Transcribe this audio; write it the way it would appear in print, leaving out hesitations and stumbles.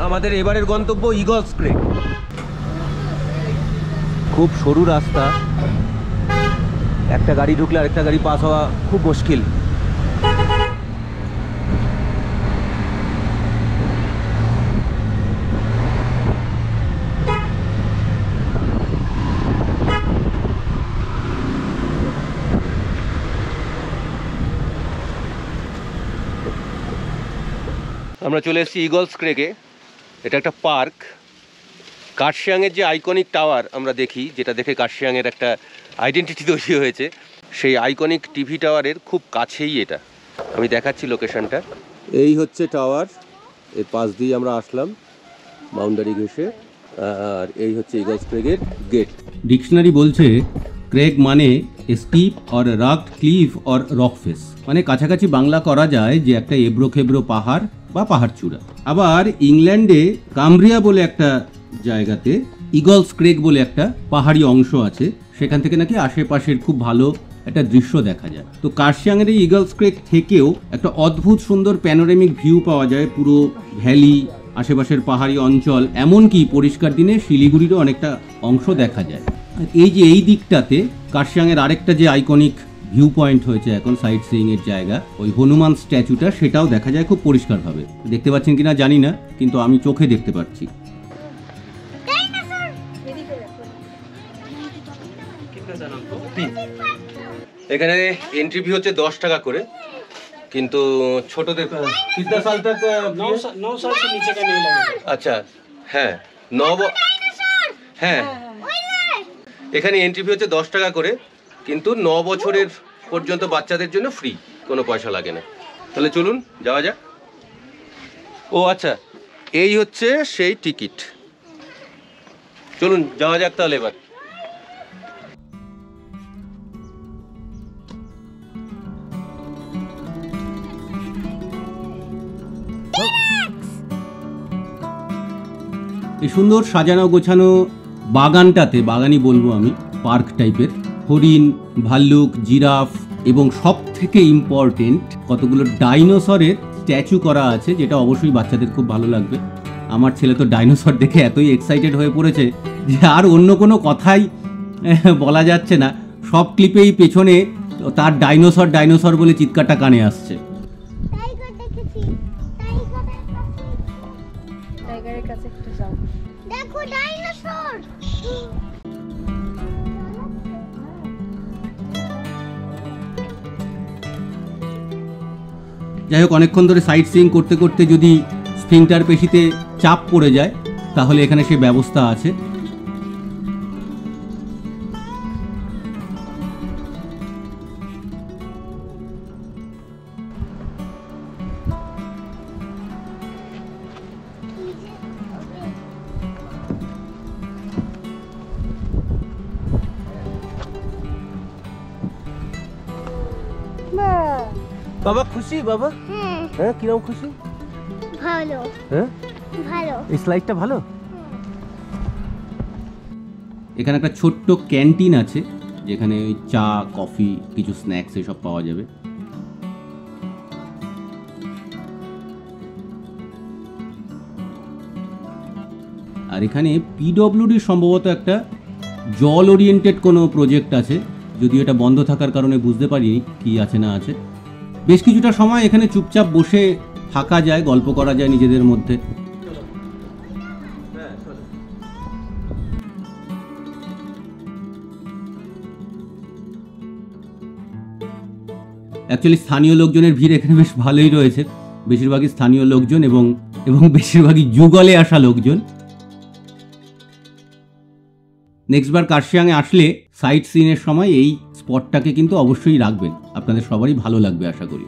আমাদের এবারের গন্তব্য ইগলস ক্রেক। খুব সরু রাস্তা, একটা গাড়ি ঢুকলে আরেকটা গাড়ি পাস হওয়া খুব মুশকিল। আমরা চলে এসেছি ইগলস ক্রেকে। এটা একটা পার্ক। কার্শিয়াংয়ের যে আইকনিক টাওয়ার আমরা দেখি, যেটা দেখে কার্শিয়াংয়ের একটা আইডেন্টিটি তৈরি হয়েছে, সেই আইকনিক টিভি টাওয়ারের খুব কাছেই এটা। আমি দেখাচ্ছি লোকেশনটা। এই হচ্ছে টাওয়ার, এর পাশ দিয়ে আমরা আসলাম বাউন্ডারি ঘেঁষে, আর এই হচ্ছে ইগলস ক্রেকের গেট। ডিকশনারি বলছে ক্রেগ মানে steep or rugged cliff or rock face, মানে কাছাকাছি বাংলা করা যায় যে একটা এবড়ো খেবড়ো পাহাড় বা পাহাড় চূড়া। আবার ইংল্যান্ডে কামব্রিয়া বলে একটা জায়গাতে ইগলস ক্রেক বলে একটা পাহাড়ি অংশ আছে, সেখান থেকে নাকি আশেপাশের খুব ভালো একটা দৃশ্য দেখা যায়। তো কার্শিয়াংয়ের এই ইগলস ক্রেক থেকেও একটা অদ্ভুত সুন্দর প্যানোরামিক ভিউ পাওয়া যায়, পুরো ভ্যালি, আশেপাশের পাহাড়ি অঞ্চল, এমনকি পরিষ্কার দিনে শিলিগুড়িরও অনেকটা অংশ দেখা যায়। এই যে এই দিকটাতে কার্শিয়াংয়ের আরেকটা যে আইকনিক ভিউ পয়েন্ট হয়েছে এখন সাইট সিইং এর জায়গা, ওই হনুমান স্ট্যাচুটা, সেটাও দেখা যায় খুব পরিষ্কারভাবে। দেখতে পাচ্ছেন কিনা জানি না, কিন্তু আমি চোখে দেখতে পাচ্ছি। এখানে এন্ট্রি ফি হচ্ছে 10 টাকা করে, কিন্তু ছোটদের কিতনা সাল তক 9 साल से नीचे का नहीं लगेगा। আচ্ছা, হ্যাঁ, হ্যাঁ, এখানে এন্ট্রি ফি হচ্ছে 10 টাকা করে, কিন্তু 9 বছরের পর্যন্ত বাচ্চাদের জন্য ফ্রি, কোনো পয়সা লাগে না। তাহলে চলুন যাওয়া যাক। ও আচ্ছা, এই হচ্ছে সেই টিকিট। চলুন যাওয়া যাক তাহলে এবার। এই সুন্দর সাজানো গোছানো বাগানটাতে, বাগানই বলবো আমি, পার্ক টাইপের, হরিণ, ভাল্লুক, জিরাফ এবং সব থেকে ইম্পর্টেন্ট কতগুলো ডাইনোসরের স্ট্যাচু করা আছে, যেটা অবশ্যই বাচ্চাদের খুব ভালো লাগবে। আমার ছেলে তো ডাইনোসর দেখে এতই এক্সাইটেড হয়ে পড়েছে যে আর অন্য কোনো কথাই বলা যাচ্ছে না। সব ক্লিপেই পেছনে তার ডাইনোসর ডাইনোসর বলে চিৎকারটা কানে আসছে। যাই হোক, অনেকক্ষণ ধরে সাইট সিইং করতে করতে যদি স্ফিংটার পেশিতে চাপ পড়ে যায়, তাহলে এখানে সেই ব্যবস্থা আছে। বাবা খুশি? বাবা হ্যাঁ, কিরকম খুশি? ভালো। হ্যাঁ ভালো, এই স্লাইডটা ভালো। এখানে একটা ছোট্ট ক্যান্টিন আছে, যেখানে ওই চা, কফি, কিছু স্ন্যাক্স এসব পাওয়া যাবে। আর এখানে পিডব্লিউডির সম্ভবত একটা জল ওরিয়েন্টেড কোনো প্রজেক্ট আছে, যদিও এটা বন্ধ থাকার কারণে বুঝতে পারিনি কি আছে না আছে। বেশ কিছুটা সময় এখানে চুপচাপ বসে থাকা যায়, গল্প করা যায় নিজেদের মধ্যে। অ্যাকচুয়ালি স্থানীয় লোকজনের ভিড় এখানে বেশ ভালোই রয়েছে, বেশিরভাগই স্থানীয় লোকজন এবং বেশিরভাগই যুগলে আসা লোকজন। নেক্সটবার কার্শিয়াংয়ে আসলে সাইট সিইংয়ের সময় এই স্পটটাকে কিন্তু অবশ্যই রাখবেন, আপনাদের সবারই ভালো লাগবে আশা করি।